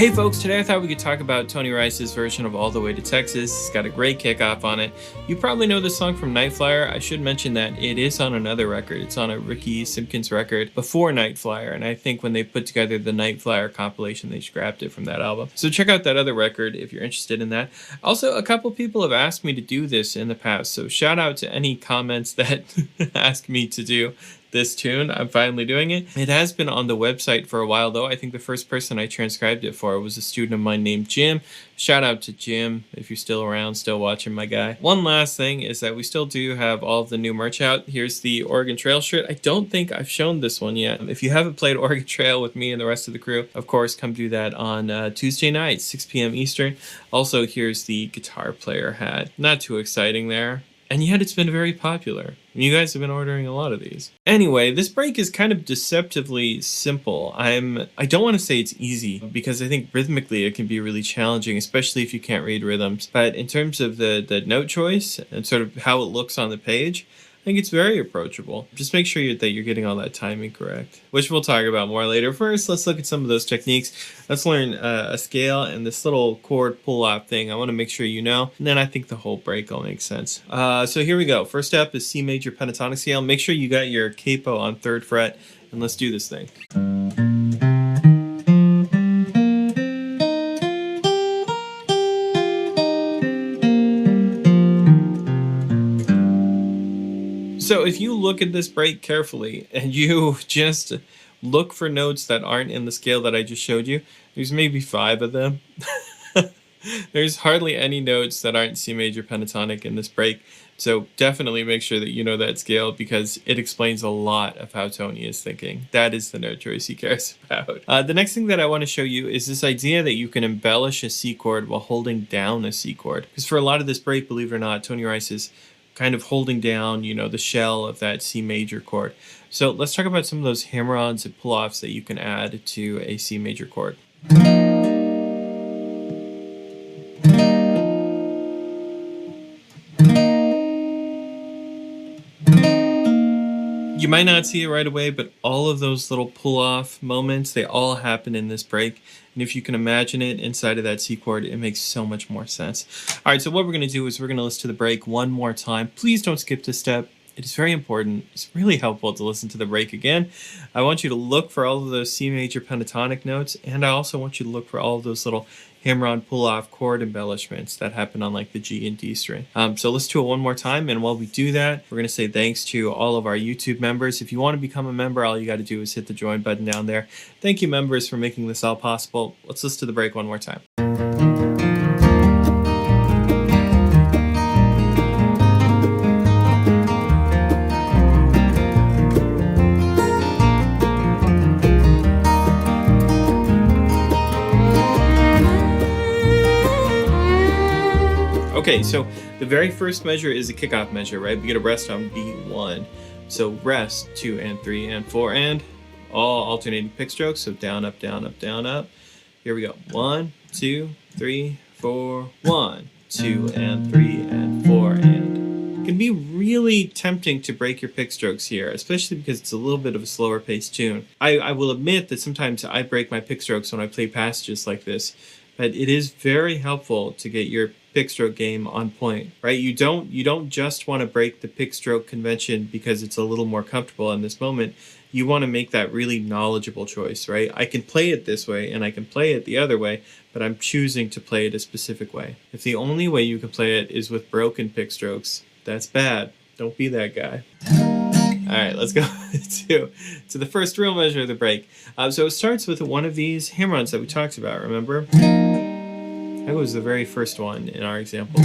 Hey folks, today I thought we could talk about Tony Rice's version of All the Way to Texas. It's got a great kickoff on it. You probably know this song from Night Flyer. I should mention that it is on another record. It's on a Ricky Simpkins record before Night Flyer, and I think when they put together the Night Flyer compilation, they scrapped it from that album. So check out that other record if you're interested in that. Also, a couple people have asked me to do this in the past, so shout out to any comments that ask me to do this tune. I'm finally doing it. It has been on the website for a while though. I think the first person I transcribed it for was a student of mine named Jim. Shout out to Jim if you're still around, still watching, my guy. One last thing is that we still do have all of the new merch out. Here's the Oregon Trail shirt. I don't think I've shown this one yet. If you haven't played Oregon Trail with me and the rest of the crew, of course, come do that on Tuesday night, 6 p.m. Eastern. Also, here's the guitar player hat. Not too exciting there. And yet it's been very popular. You guys have been ordering a lot of these. Anyway, this break is kind of deceptively simple. I don't want to say it's easy because I think rhythmically it can be really challenging, especially if you can't read rhythms. But in terms of the note choice and sort of how it looks on the page, I think it's very approachable. Just make sure that you're getting all that timing correct, which we'll talk about more later. First, let's look at some of those techniques. Let's learn a scale and this little chord pull-off thing. I want to make sure you know, and then I think the whole break will make sense. So here we go. First step is C major pentatonic scale. Make sure you got your capo on 3rd fret, and let's do this thing. So if you look at this break carefully and you just look for notes that aren't in the scale that I just showed you, there's maybe 5 of them. There's hardly any notes that aren't C major pentatonic in this break. So definitely make sure that you know that scale because it explains a lot of how Tony is thinking. That is the note choice he cares about. The next thing that I want to show you is this idea that you can embellish a C chord while holding down a C chord. Because for a lot of this break, believe it or not, Tony Rice is kind of holding down, the shell of that C major chord. So let's talk about some of those hammer-ons and pull-offs that you can add to a C major chord. You might not see it right away, but all of those little pull-off moments, they all happen in this break. And if you can imagine it inside of that C chord, it makes so much more sense. All right, so what we're going to do is we're going to listen to the break one more time. Please don't skip this step. It is very important. It's really helpful to listen to the break again. I want you to look for all of those C major pentatonic notes, and I also want you to look for all of those little hammer-on pull-off chord embellishments that happen on like the G and D string. So let's do it one more time, and while we do that, we're going to say thanks to all of our YouTube members. If you want to become a member, all you got to do is hit the join button down there. Thank you, members, for making this all possible. Let's listen to the break one more time. Okay, so the very first measure is a kickoff measure, right? We get a rest on B1. So rest, 2 and 3 and 4, and all alternating pick strokes. So down, up, down, up, down, up. Here we go. 1, 2, 3, 4, 1, 2 and 3 and 4, and. It can be really tempting to break your pick strokes here, especially because it's a little bit of a slower paced tune. I will admit that sometimes I break my pick strokes when I play passages like this, but it is very helpful to get your pick stroke game on point, right? You don't just want to break the pick stroke convention because it's a little more comfortable in this moment. You want to make that really knowledgeable choice, right? I can play it this way and I can play it the other way, but I'm choosing to play it a specific way. If the only way you can play it is with broken pick strokes, that's bad. Don't be that guy. All right, let's go to the first real measure of the break. So it starts with one of these hammer-ons that we talked about, remember? That was the very first one in our examples.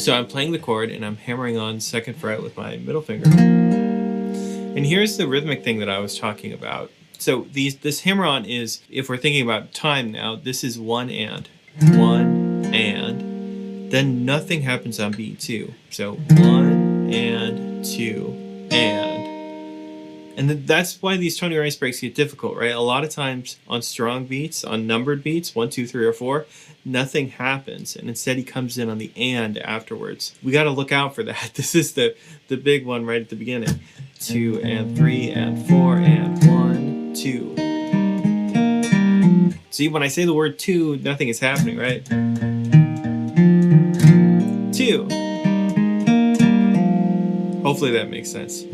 So I'm playing the chord and I'm hammering on 2nd fret with my middle finger. And here's the rhythmic thing that I was talking about. So this hammer-on is, if we're thinking about time now, this is 1 and. Then nothing happens on beat 2. So 1 and 2 and. And that's why these Tony Rice breaks get difficult, right? A lot of times on strong beats, on numbered beats, 1, 2, 3, or 4, nothing happens. And instead he comes in on the and afterwards. We got to look out for that. This is the big one right at the beginning. 2 and 3 and 4 and 1, 2. See, when I say the word 2, nothing is happening, right? 2. Hopefully that makes sense.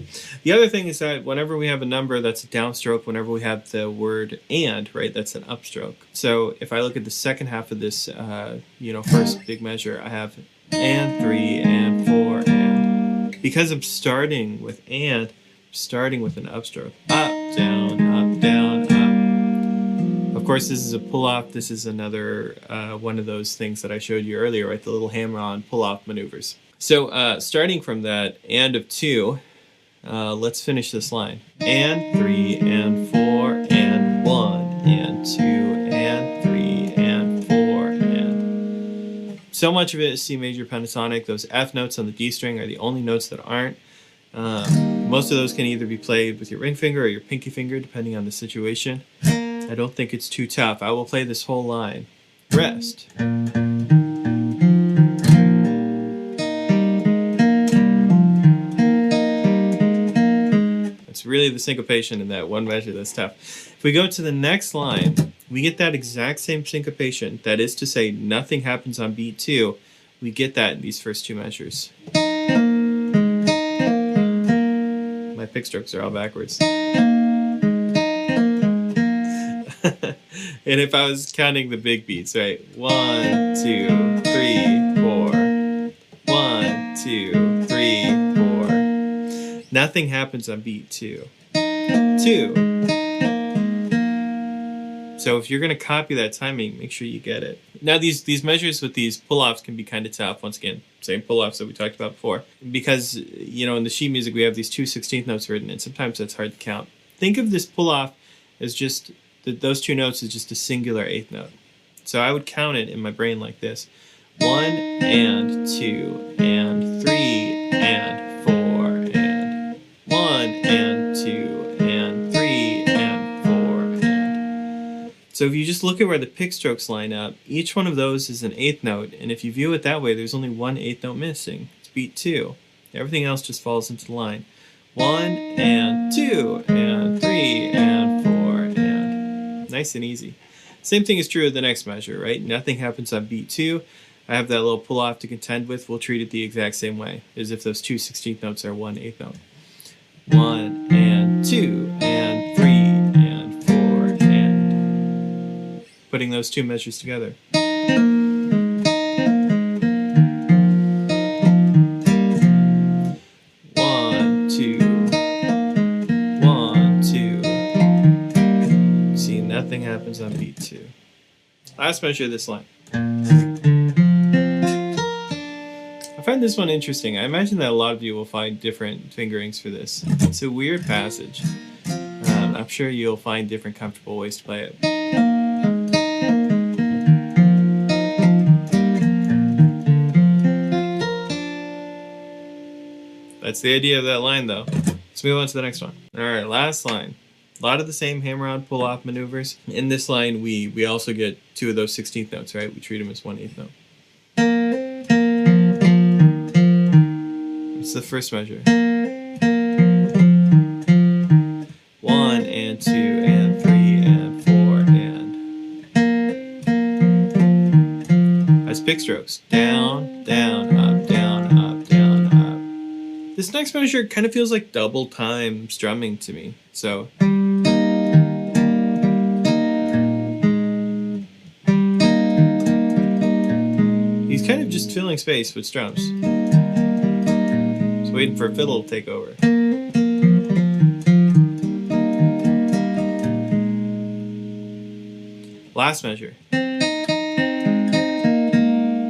The other thing is that whenever we have a number that's a downstroke, whenever we have the word and, right, that's an upstroke. So if I look at the second half of this, first big measure, I have and 3 and 4 and. Because I'm starting with and, I'm starting with an upstroke. Up, down, up, down, up. Of course, this is a pull-off. This is another one of those things that I showed you earlier, right? The little hammer-on pull-off maneuvers. So starting from that and of 2, let's finish this line. And 3 and 4 and 1 and 2 and 3 and 4 and. So much of it is C major pentatonic. Those F notes on the D string are the only notes that aren't. Most of those can either be played with your ring finger or your pinky finger, depending on the situation. I don't think it's too tough. I will play this whole line. Rest. It's really the syncopation in that one measure that's tough. If we go to the next line, we get that exact same syncopation. That is to say, nothing happens on beat 2. We get that in these first 2 measures. My pick strokes are all backwards. And if I was counting the big beats, right? 1, 2, 3, 4. 1, 2, 3, 4. Nothing happens on beat 2. 2. So if you're going to copy that timing, make sure you get it. Now these measures with these pull-offs can be kind of tough. Once again, same pull-offs that we talked about before. Because, in the sheet music we have these 2 16th notes written, and sometimes that's hard to count. Think of this pull-off as just, those 2 notes as just a singular 8th note. So I would count it in my brain like this. 1 and 2 and 3 and 4 and 1 and 2 and 3 and 4 and. So if you just look at where the pick strokes line up, each one of those is an 8th note, and if you view it that way, there's only one 8th note missing. It's beat 2. Everything else just falls into the line. 1 and 2 and 3 and 4 and. Nice and easy. Same thing is true of the next measure, right? Nothing happens on beat 2. I have that little pull-off to contend with. We'll treat it the exact same way, as if those 2 16th notes are one 8th note. 1 and 2 and 3 and 4 and. Putting those 2 measures together. 1, 2. 1, 2. See, nothing happens on beat 2. Last measure of this line. I find this one interesting. I imagine that a lot of you will find different fingerings for this. It's a weird passage. I'm sure you'll find different comfortable ways to play it. That's the idea of that line, though. Let's move on to the next one. All right, last line. A lot of the same hammer-on pull-off maneuvers. In this line, we also get 2 of those 16th notes, right? We treat them as one 8th note. It's the first measure. 1 and 2 and 3 and 4 and. That's pick strokes. Down, down, up, down, up, down, up. This next measure kind of feels like double time strumming to me. So. He's kind of just filling space with strums. Just waiting for a fiddle to take over. Last measure.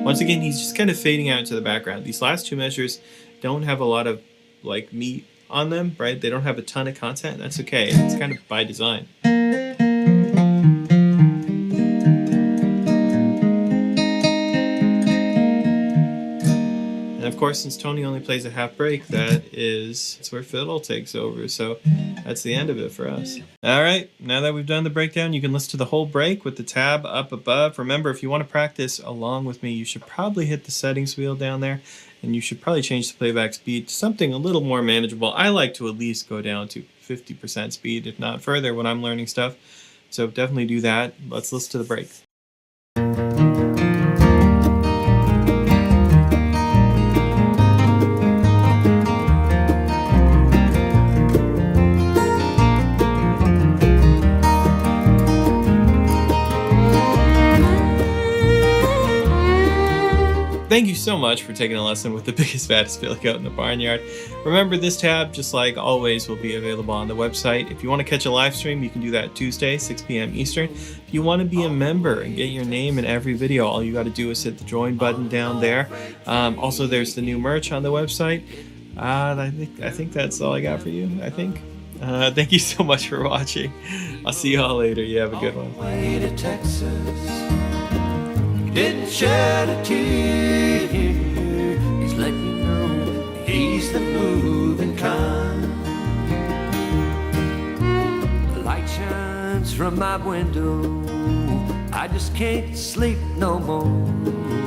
Once again, he's just kind of fading out into the background. These last 2 measures don't have a lot of meat on them, right? They don't have a ton of content. That's okay. It's kind of by design. And of course, since Tony only plays a half break, that's where fiddle takes over. So that's the end of it for us. All right, now that we've done the breakdown, you can listen to the whole break with the tab up above. Remember, if you want to practice along with me, you should probably hit the settings wheel down there, and you should probably change the playback speed to something a little more manageable. I like to at least go down to 50% speed, if not further, when I'm learning stuff. So definitely do that. Let's listen to the break. Thank you so much for taking a lesson with the biggest, baddest billy goat in the barnyard. Remember, this tab, just like always, will be available on the website. If you want to catch a live stream, you can do that Tuesday, 6 p.m. Eastern. If you want to be a member and get your name in every video, all you got to do is hit the join button down there. Also, there's the new merch on the website. I think that's all I got for you, I think. Thank you so much for watching. I'll see you all later. You have a good one. Way to Texas. Didn't shed a tear. He's letting you know he's the moving kind. The light shines from my window. I just can't sleep no more.